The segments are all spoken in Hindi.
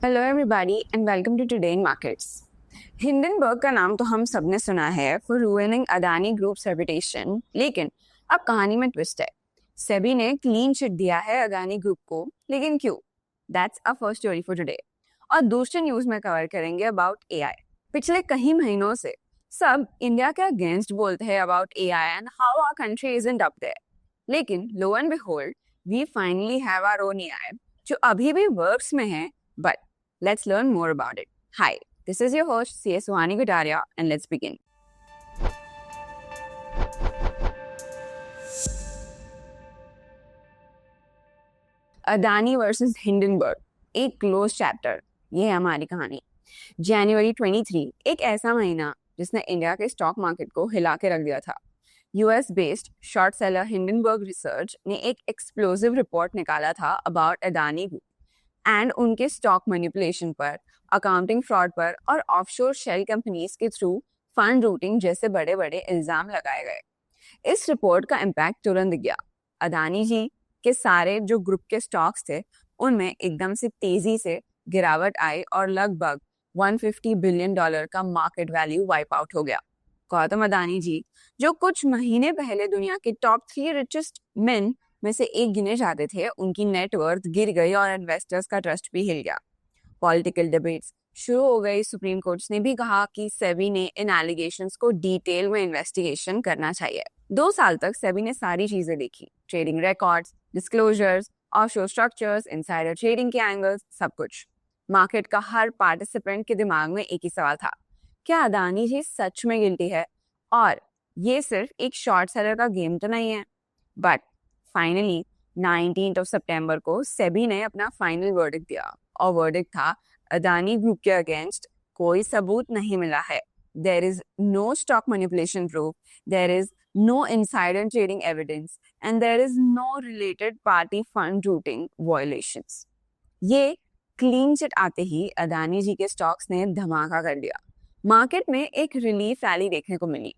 Hello everybody and welcome to today in markets. Hindenburg का नाम तो हम सबने सुना है for ruining Adani groups reputation, लेकिन अब कहानी में ट्विस्ट है। सेबी ने क्लीन चिट दिया है अदानी ग्रुप को, लेकिन क्यों? That's a first story for today. और दूसरे न्यूज में कवर करेंगे अबाउट एआई। पिछले कई महीनों से सब इंडिया के अगेंस्ट बोलते हैं about AI and how our country isn't up there, लेकिन lo and behold we finally have our own AI जो अभी भी वर्क्स में है। But let's learn more about it. Hi, this is your host CS Suhani Gudaria and let's begin. Adani versus Hindenburg, एक क्लोज चैप्टर। ये है हमारी कहानी। जनवरी 23 एक ऐसा महीना जिसने इंडिया के स्टॉक मार्केट को हिला के रख दिया था। US based short seller Hindenburg research ने एक एक्सप्लोसिव रिपोर्ट निकाला था अबाउट अदानी ग्रुप एंड उनके स्टॉक मैनिपुलेशन पर, अकाउंटिंग फ्रॉड पर और ऑफशोर शेल कंपनीज के थ्रू फंड रूटिंग जैसे बड़े बड़े इल्जाम लगाए गए। इस रिपोर्ट का इम्पैक्ट तुरंत दिख गया। अदानी जी के सारे जो ग्रुप के स्टॉक्स थे उनमें एकदम से तेजी से गिरावट आई और लगभग $150 बिलियन का मार्केट वैल्यू वाइप आउट हो गया। गौतम अदानी जी, जो कुछ महीने पहले दुनिया के टॉप 3 रिचेस्ट मेन में से एक गिने जाते थे, उनकी नेटवर्थ गिर गई और इन्वेस्टर्स का ट्रस्ट भी हिल गया। पॉलिटिकल डिबेट्स शुरू हो गई। सुप्रीम कोर्ट ने भी कहा कि सेबी ने इन एलिगेशंस को डिटेल में इन्वेस्टिगेशन करना चाहिए। 2 साल तक सेबी ने सारी चीजें देखी, trading records, disclosures, offshore structures, insider trading के एंगल्स, सब कुछ। मार्केट का हर पार्टिसिपेंट के दिमाग में एक ही सवाल था, क्या अदानी जी सच में गिल्टी है और ये सिर्फ एक शॉर्ट सेलर का गेम तो नहीं है? बट फाइनली 19 सितंबर को सेबी ने अपना फाइनल वर्डिक्ट दिया और वर्डिक्ट था, अदानी ग्रुप के अगेंस्ट कोई सबूत नहीं मिला है। There is no stock manipulation proof, there is no insider trading evidence and there is no related party fund routing violations. ये क्लीन चिट आते ही अदानी जी के स्टॉक्स ने धमाका कर दिया। मार्केट में एक रिलीफ रैली देखने को मिली।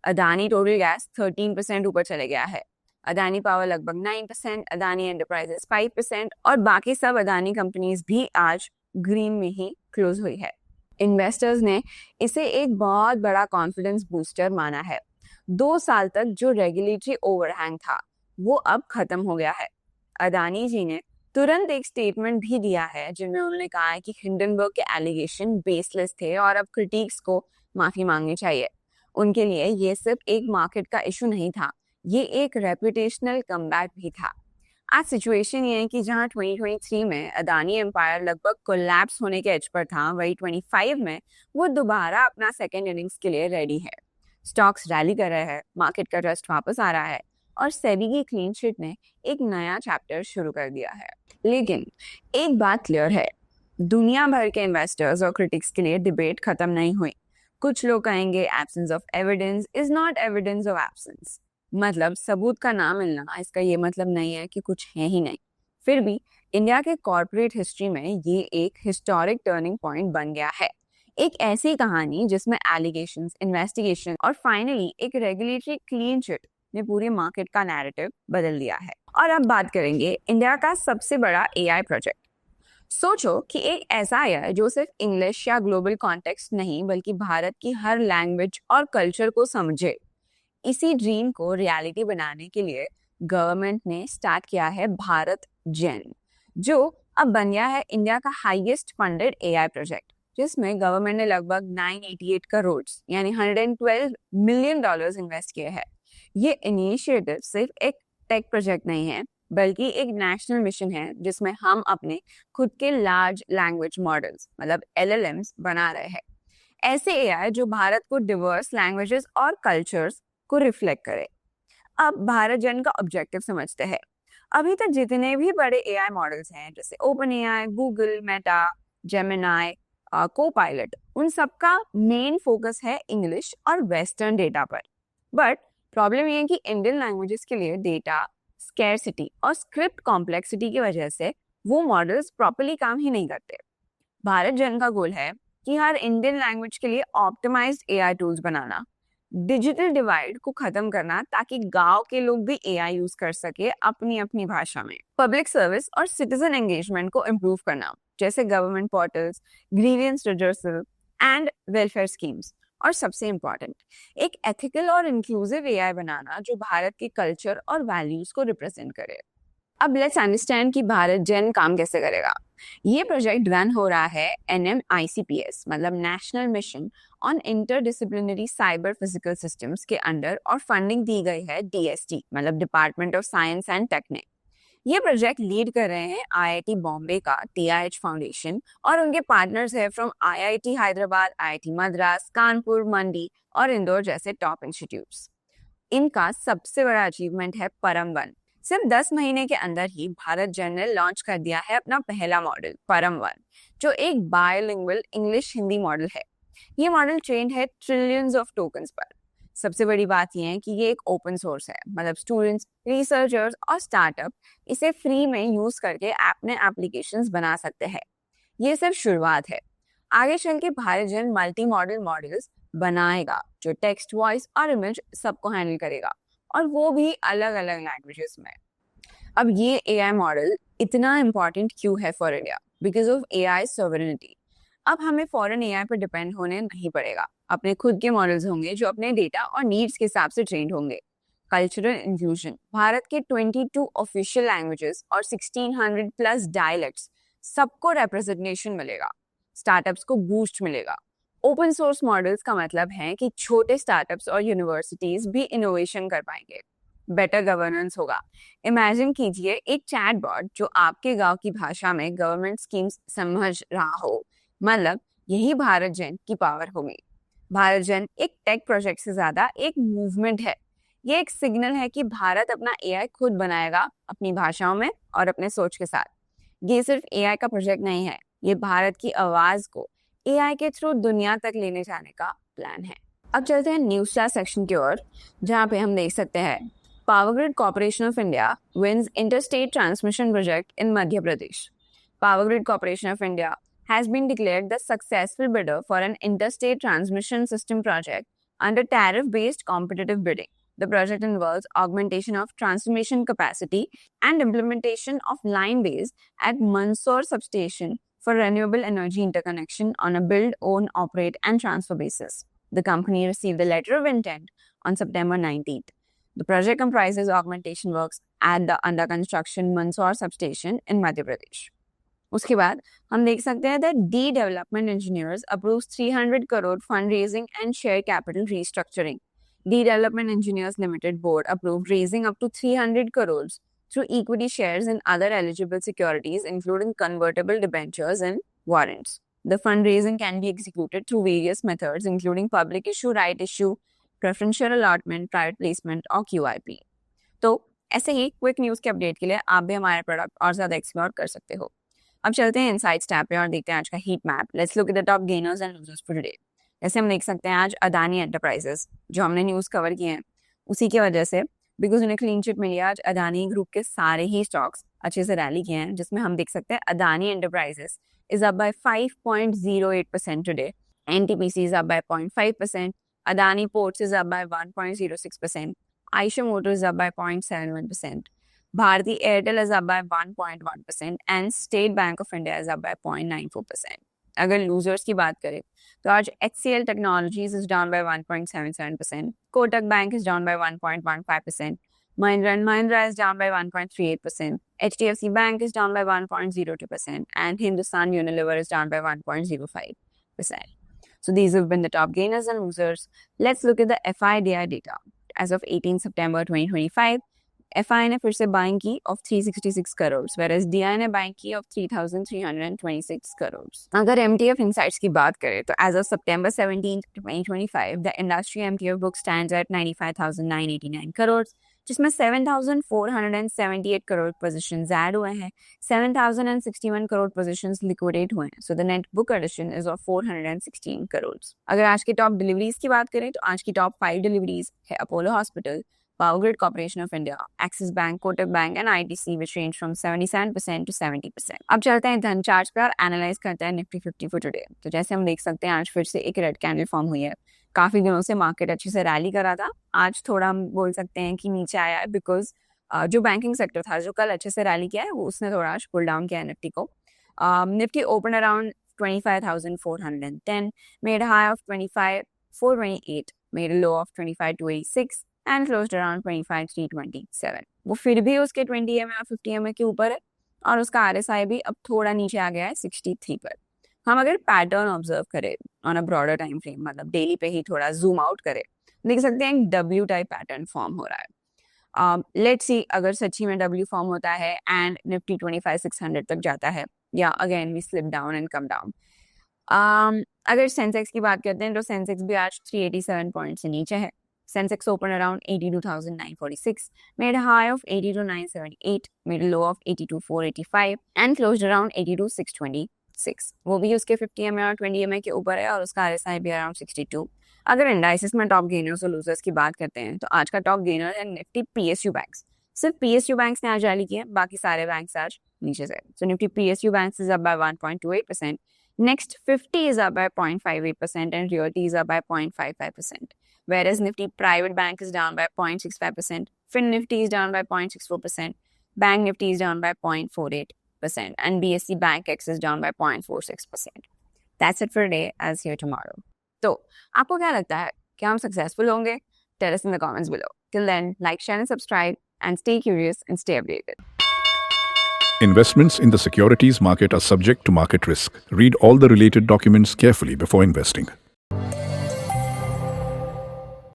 अदानी टोटल गैस 13% ऊपर चले गया है, अदानी पावर लगभग 9%, अदानी एंटरप्राइजेस 5% और बाकी सब अदानी कंपनीज भी आज ग्रीन में ही क्लोज हुई है। इन्वेस्टर्स ने इसे एक बहुत बड़ा कॉन्फिडेंस बूस्टर माना है। 2 साल तक जो रेगुलेटरी ओवरहैंग था वो अब खत्म हो गया है। अदानी जी ने तुरंत एक स्टेटमेंट भी दिया है जिनमें उन्होंने कहा है कि हिंडनबर्ग के एलिगेशन बेसलेस थे और अब क्रिटिक्स को माफी मांगनी चाहिए। उनके लिए ये सिर्फ एक मार्केट का इशू नहीं था, ये एक रेपुटेशनल कमबैक भी था। आज सिचुएशन ये है कि जहां 2023 में अदानी एम्पायर लगभग कोलैप्स होने के एज पर था, वही 25 में वो दोबारा अपना सेकेंड इनिंग्स के लिए रेडी है। स्टॉक्स रैली कर रहे हैं, मार्केट का ट्रस्ट वापस आ रहा है और सेबी की क्लीन शीट ने एक नया चैप्टर शुरू कर दिया है। लेकिन एक बात क्लियर है, दुनिया भर के इन्वेस्टर्स और क्रिटिक्स के लिए डिबेट खत्म नहीं हुई। कुछ लोग कहेंगे absence of evidence is not evidence of absence, मतलब सबूत का ना मिलना इसका ये मतलब नहीं है कि कुछ है ही नहीं। फिर भी इंडिया के कॉर्पोरेट हिस्ट्री में ये एक हिस्टोरिक टर्निंग पॉइंट बन गया है। एक ऐसी कहानी जिसमें एलिगेशंस, इन्वेस्टिगेशन और फाइनली एक रेगुलेटरी क्लीन चिट ने पूरे मार्केट का नैरेटिव बदल दिया है। और अब बात करेंगे इंडिया का सबसे बड़ा एआई प्रोजेक्ट। सोचो कि एक ऐसा एआई जो सिर्फ इंग्लिश या ग्लोबल कॉन्टेक्स्ट नहीं बल्कि भारत की हर लैंग्वेज और कल्चर को समझे। इसी ड्रीम को रियलिटी बनाने के लिए गवर्नमेंट ने स्टार्ट किया है भारत जेन, जो अब बन गया है इंडिया का हाईएस्ट फंडेड एआई प्रोजेक्ट, जिसमें गवर्नमेंट ने लगभग 988 करोड़ यानी $112 मिलियन इन्वेस्ट किए हैं। ये इनिशिएटिव सिर्फ एक टेक प्रोजेक्ट नहीं है बल्कि एक नेशनल मिशन है जिसमें हम अपने खुद के लार्ज लैंग्वेज मॉडल्स मतलब LLMs बना रहे हैं। ऐसे एआई जो भारत को डिवर्स लैंग्वेजेस और कल्चर्स को रिफ्लेक्ट करे। अब भारत जन का ऑब्जेक्टिव समझते हैं। अभी तक जितने भी बड़े एआई मॉडल्स हैं जैसे open AI, Google, Meta, Gemini, Copilot, उन सबका मेन फोकस है इंग्लिश और वेस्टर्न डेटा पर। बट प्रॉब्लम ये है कि इंडियन लैंग्वेजेस के लिए डेटा स्कैरसिटी और स्क्रिप्ट कॉम्प्लेक्सिटी की वजह से वो मॉडल्स प्रॉपर्ली काम ही नहीं करते। भारत जन का गोल है कि हर इंडियन लैंग्वेज के लिए ऑप्टिमाइज्ड एआई टूल्स बनाना डिजिटल डिवाइड को खत्म करना ताकि गांव के लोग भी एआई यूज कर सके अपनी अपनी भाषा में। पब्लिक सर्विस और सिटीजन एंगेजमेंट को इम्प्रूव करना, जैसे government portals, grievance redressal and welfare schemes. और सबसे इम्पोर्टेंट, एक एथिकल और इंक्लूसिव एआई बनाना जो भारत के कल्चर और वैल्यूज को रिप्रेजेंट करे। अब लेट्स अंडरस्टैंड कि भारत जेन काम कैसे करेगा। ये प्रोजेक्ट रन हो रहा है NMICPS मतलब national mission on interdisciplinary cyber physical systems के अंडर, और फंडिंग दी गई है DST मतलब department of science and technique. ये प्रोजेक्ट लीड कर रहे हैं IIT बॉम्बे का TIH फाउंडेशन, और उनके पार्टनर्स है from IIT Hyderabad, IIT Madras, Kanpur, Mandi और इंदौर जैसे टॉप इंस्टीट्यूट्स। इनका सबसे बड़ा अचीवमेंट है परम-1। सिर्फ 10 महीने के अंदर ही भारत जेन ने लॉन्च कर दिया है अपना पहला मॉडल परम-1, जो एक बायोलिंगुअल इंग्लिश हिंदी मॉडल है। ये मॉडल ट्रेंड है ट्रिलियंस ऑफ टोकन्स पर। सबसे बड़ी बात यह है कि ये एक ओपन सोर्स है, मतलब स्टूडेंट्स, रिसर्चर्स और स्टार्टअप इसे फ्री में यूज करके अपने एप्लीकेशंस बना सकते हैं। ये सिर्फ शुरुआत है। आगे चल के भारत जेन मल्टी मॉडल मॉडल्स बनाएगा जो टेक्स्ट, वॉइस और इमेज सबको हैंडल करेगा, और वो भी अलग अलग लैंग्वेजेस में। अब ये एआई मॉडल इतना इम्पोर्टेंट क्यों है for India? Because of AI sovereignty. अब हमें फॉरेन एआई पर डिपेंड होने नहीं पड़ेगा। अपने खुद के मॉडल्स होंगे जो अपने डेटा और नीड्स के हिसाब से ट्रेंड होंगे। कल्चरल इंक्लूजन, भारत के 22 ऑफिशियल लैंग्वेजेस और 1600 प्लस डायलेक्ट्स, सबको रिप्रेजेंटेशन मिलेगा। स्टार्टअप्स को बूस्ट मिलेगा। ओपन सोर्स मॉडल्स का मतलब है कि छोटे स्टार्टअप्स और यूनिवर्सिटीज भी इनोवेशन कर पाएंगे। बेटर गवर्नेंस होगा। इमेजिन कीजिए एक चैटबॉट जो आपके गांव की भाषा में गवर्नमेंट स्कीम्स समझ रहा हो। मतलब यही भारत जेन की पावर होगी। भारत जेन एक टेक प्रोजेक्ट से ज्यादा एक मूवमेंट है। ये एक सिग्नल है कि भारत अपना एआई खुद बनाएगा अपनी भाषाओं में और अपने सोच के साथ। ये सिर्फ एआई का प्रोजेक्ट नहीं है, ये भारत की आवाज को एआई के थ्रू दुनिया तक लेने जाने का प्लान है। अब चलते हैं न्यूज स्टार सेक्शन की ओर, जहाँ पे हम देख सकते हैं power grid corporation of India wins interstate transmission project in Madhya Pradesh. Power Grid Corporation of India has been declared the successful bidder for an interstate transmission system project under tariff-based competitive bidding. The project involves augmentation of transmission capacity and implementation of line bays at Mandsaur substation for renewable energy interconnection on a build, own, operate, and transfer basis. The company received the letter of intent on September 19th. The project comprises augmentation works at the under construction Mandsaur substation in Madhya Pradesh. उसके बाद हम देख सकते हैं that D Development Engineers approves 300 crore fundraising and share capital restructuring. D Development Engineers Limited board approved raising up to 300 crores through equity shares and other eligible securities, including convertible debentures and warrants. The fundraising can be executed through various methods, including public issue, right issue, preferential allotment, private placement और QIP. तो ऐसे ही क्विक न्यूज के अपडेट के लिए आप भी हमारे प्रोडक्ट और ज्यादा एक्सप्लोर कर सकते हो। अब चलते हैं इनसाइट्स टैब पे और देखते हैं आज का heat map. Let's look at the top gainers and losers for today. जैसे हम देख सकते हैं आज अदानी एंटरप्राइजेस, जो हमने न्यूज कवर किए हैं उसी की वजह से, बिकॉज उन्हें क्लीन चिट मिली, आज अदानी ग्रुप के सारे ही स्टॉक्स अच्छे से रैली किए हैं, जिसमें हम देख सकते हैं Adani enterprises is up bye 5.08% today, NTPC is up bye 0.5%, Adani ports is up bye 1.06%, Ayesha Motors is up bye 0.71%, Bharti Airtel is up by 1.1% and State Bank of India is up by 0.94%. अगर losers की बात करें तो आज HCL Technologies is down by 1.77%, Kotak Bank is down by 1.15%, Mahindra & Mahindra is down by 1.38%, HDFC Bank is down by 1.02%, and Hindustan Unilever is down by 1.05%. So these have been the top gainers and losers. Let's look at the FIDI data. As of 18 September 2025, FI ने फिर से बाइंग की ऑफ 366 करोड़, whereas DI ने बाइंग की ऑफ 3,326 करोड़। अगर MTF इनसाइट्स की बात करें तो as of September 17, 2025, the industry MTF book stands eight 95,989 crore, जिसमें 7,478 करोड़ पोजीशंस ऐड हुए हैं, 7,061 करोड़ पोजीशंस लिक्विडेट हुए हैं। So the net book addition is of 416 crore. अगर आज की टॉप डिलीवरीज की बात करें तो आज की टॉप 5 डिलीवरीज है Apollo hospital, Power Grid Corporation of India, Axis Bank, Kotak Bank and ITC, which range from 77% to 70%. अब चलते हैं धन चार्ट पे और एनालाइज करते हैं निफ्टी 50 फॉर टुडे। तो जैसे हम देख सकते हैं आज फिर से एक रेड कैंडल फॉर्म हुई है, काफ़ी दिनों से मार्केट अच्छे से रैली कर रहा था, आज थोड़ा हम बोल सकते हैं कि नीचे आया है बिकॉज जो बैंकिंग सेक्टर था जो कल अच्छे से रैली किया है वो उसने थोड़ा आज पुल डाउन किया है निफ्टी को. Nifty open around 25,410, made a high of 25,428, made a low of 25,286 and closed around 25,327. वो फिर भी उसके 20 EMA और 50 EMA के ऊपर है और उसका RSI भी अब थोड़ा नीचे आ गया है 63 पर. हम अगर पैटर्न ऑब्जर्व करें on a broader time frame, मतलब डेली पे ही थोड़ा जूम आउट करें, देख सकते हैं एक W टाइप पैटर्न फॉर्म हो रहा है. लेट्स सी अगर सच्ची में W फॉर्म होता है एंड निफ्टी 25,600 तक जाता है या again we slip down and come down. अगर सेंसेक्स की बात करते हैं तो सेंसेक्स भी आज 387 पॉइंट से नीचे है. Sensex open around 82,946, made a high of 82,978, made a low of 82,485 and closed around 82,626. वो भी उसके 50 EMA और 20 EMA के ऊपर है और उसका RSI भी अराउंड 62. अगर इंडाइसिस में टॉप गेनर्स और लूजर्स की बात करते हैं तो आज का टॉप गेनर है निफ्टी PSU बैंक्स. सिर्फ PSU बैंक्स ने आज रैली की है, बाकी सारे बैंक्स आज नीचे से. So Nifty PSU banks is up by 1.28%. Next 50 is up by 0.58% and Realty is up by 0.55%. Whereas Nifty Private Bank is down by 0.65%, Fin Nifty is down by 0.64%, Bank Nifty is down by 0.48%, and BSE Bank X is down by 0.46%. That's it for today. I'll see you tomorrow. तो आपको क्या लगता है कि हम सक्सेसफुल होंगे? Tell us in the comments below. Till then, like, share and subscribe and stay curious and stay updated. Investments in the securities market are subject to market risk. Read all the related documents carefully before investing.